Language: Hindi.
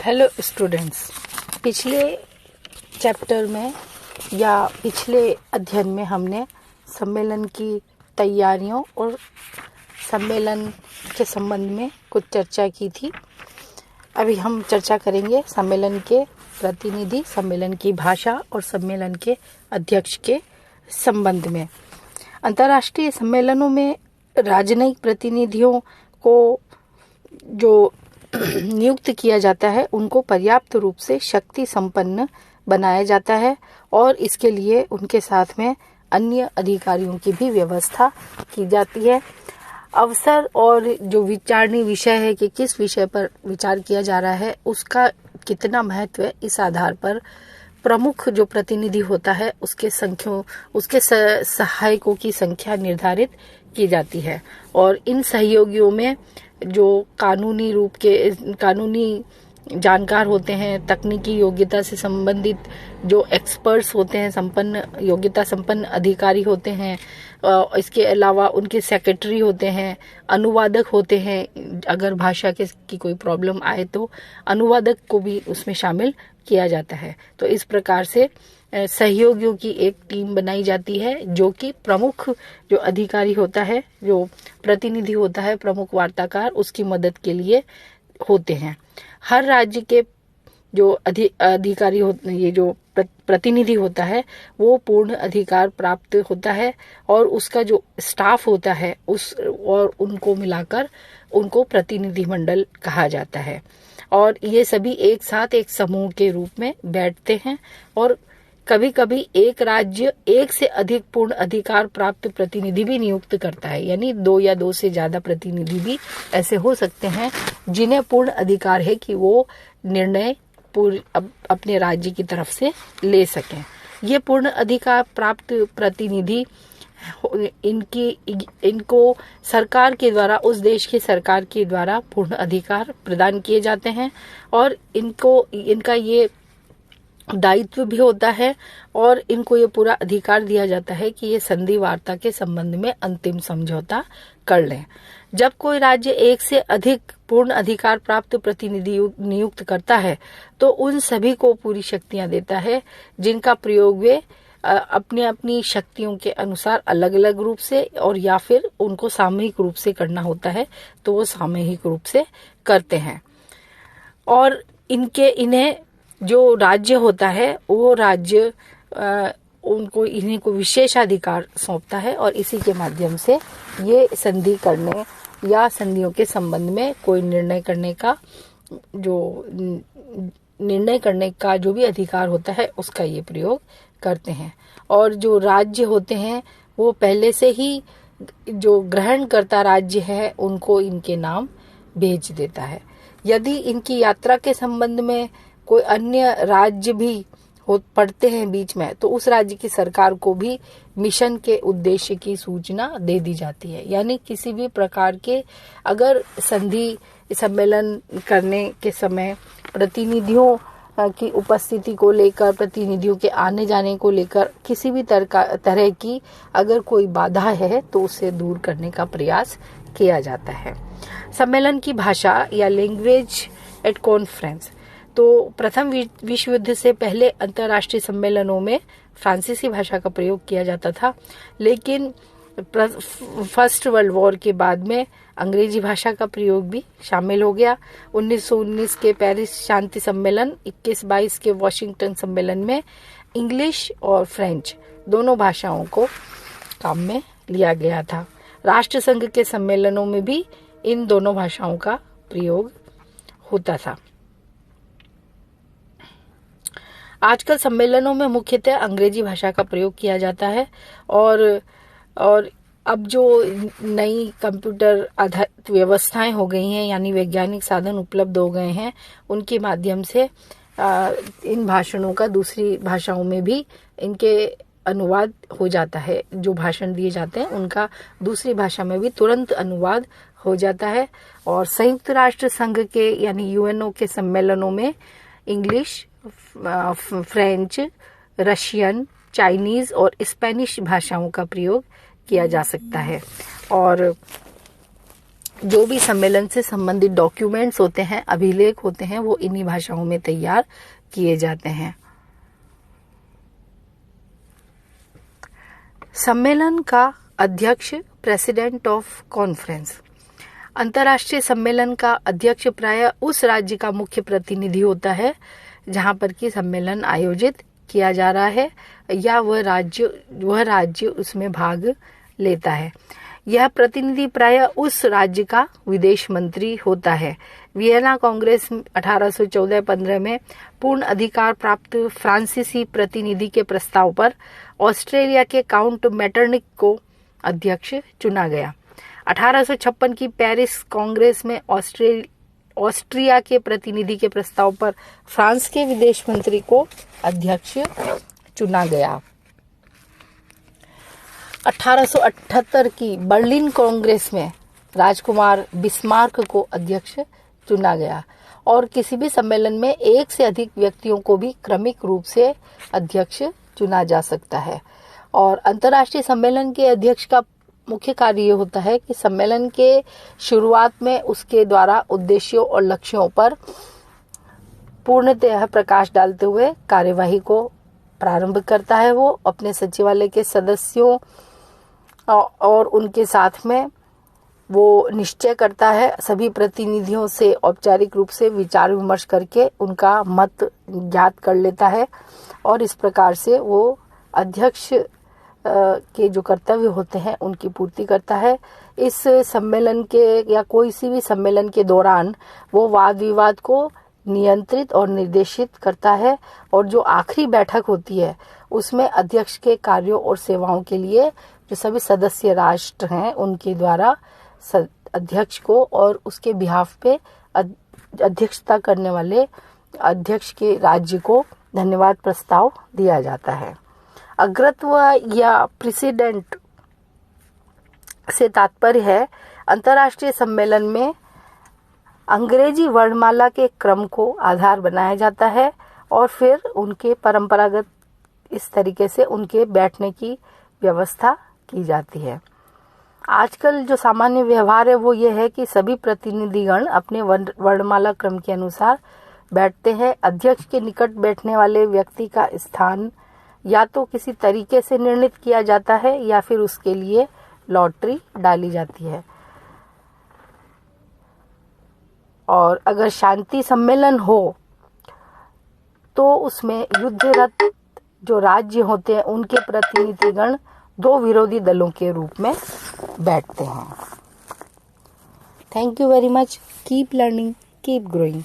हेलो स्टूडेंट्स, पिछले चैप्टर में या पिछले अध्ययन में हमने सम्मेलन की तैयारियों और सम्मेलन के संबंध में कुछ चर्चा की थी। अभी हम चर्चा करेंगे सम्मेलन के प्रतिनिधि, सम्मेलन की भाषा और सम्मेलन के अध्यक्ष के संबंध में। अंतर्राष्ट्रीय सम्मेलनों में राजनयिक प्रतिनिधियों को जो नियुक्त किया जाता है उनको पर्याप्त रूप से शक्ति संपन्न बनाया जाता है और इसके लिए उनके साथ में अन्य अधिकारियों की भी व्यवस्था की जाती है। अवसर और जो विचारणीय विषय है कि किस विषय पर विचार किया जा रहा है उसका कितना महत्व है, इस आधार पर प्रमुख जो प्रतिनिधि होता है उसके सहायकों की संख्या निर्धारित की जाती है और इन सहयोगियों में जो कानूनी जानकार होते हैं, तकनीकी योग्यता से संबंधित जो एक्सपर्ट्स होते हैं, योग्यता संपन्न अधिकारी होते हैं, इसके अलावा उनके सेक्रेटरी होते हैं, अनुवादक होते हैं। अगर भाषा की कोई प्रॉब्लम आए तो अनुवादक को भी उसमें शामिल किया जाता है। तो इस प्रकार से सहयोगियों की एक टीम बनाई जाती है जो कि प्रमुख जो अधिकारी होता है, जो प्रतिनिधि होता है, प्रमुख वार्ताकार, उसकी मदद के लिए होते हैं। हर राज्य के जो अधिकारी ये जो प्रतिनिधि होता है वो पूर्ण अधिकार प्राप्त होता है और उसका जो स्टाफ होता है उनको मिलाकर उनको प्रतिनिधि मंडल कहा जाता है और ये सभी एक साथ एक समूह के रूप में बैठते हैं और कभी कभी एक राज्य एक से अधिक पूर्ण अधिकार प्राप्त प्रतिनिधि भी नियुक्त करता है, यानी 2 या 2 से ज्यादा प्रतिनिधि भी ऐसे हो सकते हैं जिन्हें पूर्ण अधिकार है कि वो निर्णय अपने राज्य की तरफ से ले सकें। ये पूर्ण अधिकार प्राप्त प्रतिनिधि इनको सरकार के द्वारा, उस देश की सरकार के द्वारा पूर्ण अधिकार प्रदान किए जाते हैं और इनका ये दायित्व भी होता है और इनको ये पूरा अधिकार दिया जाता है कि ये संधि वार्ता के संबंध में अंतिम समझौता कर लें। जब कोई राज्य एक से अधिक पूर्ण अधिकार प्राप्त प्रतिनिधि नियुक्त करता है तो उन सभी को पूरी शक्तियां देता है जिनका प्रयोग वे अपनी अपनी शक्तियों के अनुसार अलग अलग रूप से और या फिर उनको सामूहिक रूप से करना होता है तो वो सामूहिक रूप से करते हैं। और इन्हें जो राज्य होता है वो राज्य इन्हीं को विशेषाधिकार सौंपता है और इसी के माध्यम से ये संधि करने या संधियों के संबंध में कोई निर्णय करने का जो भी अधिकार होता है उसका ये प्रयोग करते हैं। और जो राज्य होते हैं वो पहले से ही जो ग्रहण करता राज्य है उनको इनके नाम भेज देता है। यदि इनकी यात्रा के संबंध में कोई अन्य राज्य भी पड़ते हैं बीच में तो उस राज्य की सरकार को भी मिशन के उद्देश्य की सूचना दे दी जाती है। यानी किसी भी प्रकार के अगर संधि सम्मेलन करने के समय प्रतिनिधियों की उपस्थिति को लेकर, प्रतिनिधियों के आने जाने को लेकर किसी भी तरह की अगर कोई बाधा है तो उसे दूर करने का प्रयास किया जाता है। सम्मेलन की भाषा या लैंग्वेज एट कॉन्फ्रेंस। तो प्रथम विश्व युद्ध से पहले अंतर्राष्ट्रीय सम्मेलनों में फ्रांसीसी भाषा का प्रयोग किया जाता था, लेकिन फर्स्ट वर्ल्ड वॉर के बाद में अंग्रेजी भाषा का प्रयोग भी शामिल हो गया। 1919 के पेरिस शांति सम्मेलन, 21-22 के वॉशिंगटन सम्मेलन में इंग्लिश और फ्रेंच दोनों भाषाओं को काम में लिया गया था। राष्ट्र संघ के सम्मेलनों में भी इन दोनों भाषाओं का प्रयोग होता था। आजकल सम्मेलनों में मुख्यतः अंग्रेजी भाषा का प्रयोग किया जाता है और अब जो नई कंप्यूटर आधारित व्यवस्थाएं हो गई हैं, यानी वैज्ञानिक साधन उपलब्ध हो गए हैं, उनके माध्यम से इन भाषणों का दूसरी भाषाओं में भी इनके अनुवाद हो जाता है। जो भाषण दिए जाते हैं उनका दूसरी भाषा में भी तुरंत अनुवाद हो जाता है। और संयुक्त राष्ट्र संघ के यानी यूएनओ के सम्मेलनों में इंग्लिश, फ्रेंच, रशियन, चाइनीज और स्पेनिश भाषाओं का प्रयोग किया जा सकता है। और जो भी सम्मेलन से संबंधित डॉक्यूमेंट्स होते हैं, अभिलेख होते हैं, वो इन्हीं भाषाओं में तैयार किए जाते हैं। सम्मेलन का अध्यक्ष प्रेसिडेंट ऑफ कॉन्फ्रेंस। अंतर्राष्ट्रीय सम्मेलन का अध्यक्ष प्रायः उस राज्य का मुख्य प्रतिनिधि होता है जहां पर कि सम्मेलन आयोजित किया जा रहा है, या वह राज्य उसमें भाग लेता है। यह प्रतिनिधि प्रायः उस राज्य का विदेश मंत्री होता है। वियना कांग्रेस 1814-15 में पूर्ण अधिकार प्राप्त फ्रांसीसी प्रतिनिधि के प्रस्ताव पर ऑस्ट्रेलिया के काउंट मेटरनिक को अध्यक्ष चुना गया। 1856 की पेरिस कांग्रेस में ऑस्ट्रिया के प्रतिनिधि के प्रस्ताव पर फ्रांस के विदेश मंत्री को अध्यक्ष चुना गया। 1878 की बर्लिन कांग्रेस में राजकुमार बिस्मार्क को अध्यक्ष चुना गया, और किसी भी सम्मेलन में एक से अधिक व्यक्तियों को भी क्रमिक रूप से अध्यक्ष चुना जा सकता है। और अंतर्राष्ट्रीय सम्मेलन के अध्यक्ष का मुख्य कार्य ये होता है कि सम्मेलन के शुरुआत में उसके द्वारा उद्देश्यों और लक्ष्यों पर पूर्णतः प्रकाश डालते हुए कार्यवाही को प्रारंभ करता है। वो अपने सचिवालय के सदस्यों और उनके साथ में वो निश्चय करता है, सभी प्रतिनिधियों से औपचारिक रूप से विचार विमर्श करके उनका मत ज्ञात कर लेता है, और इस प्रकार से वो अध्यक्ष के जो कर्तव्य होते हैं उनकी पूर्ति करता है। इस सम्मेलन के या कोई सी भी सम्मेलन के दौरान वो वाद विवाद को नियंत्रित और निर्देशित करता है, और जो आखिरी बैठक होती है उसमें अध्यक्ष के कार्यों और सेवाओं के लिए जो सभी सदस्य राष्ट्र हैं उनके द्वारा अध्यक्ष को और उसके बिहाफ पे अध्यक्षता करने वाले अध्यक्ष के राज्य को धन्यवाद प्रस्ताव दिया जाता है। अग्रत्व या प्रेसिडेंट से तात्पर्य है अंतर्राष्ट्रीय सम्मेलन में अंग्रेजी वर्णमाला के क्रम को आधार बनाया जाता है, और फिर उनके परंपरागत इस तरीके से उनके बैठने की व्यवस्था की जाती है। आजकल जो सामान्य व्यवहार है वो ये है कि सभी प्रतिनिधिगण अपने वर्णमाला क्रम के अनुसार बैठते हैं। अध्यक्ष के निकट बैठने वाले व्यक्ति का स्थान या तो किसी तरीके से निर्णित किया जाता है या फिर उसके लिए लॉटरी डाली जाती है। और अगर शांति सम्मेलन हो तो उसमें युद्धरत जो राज्य होते हैं उनके प्रतिनिधिगण दो विरोधी दलों के रूप में बैठते हैं। Thank you very much. Keep learning, keep growing.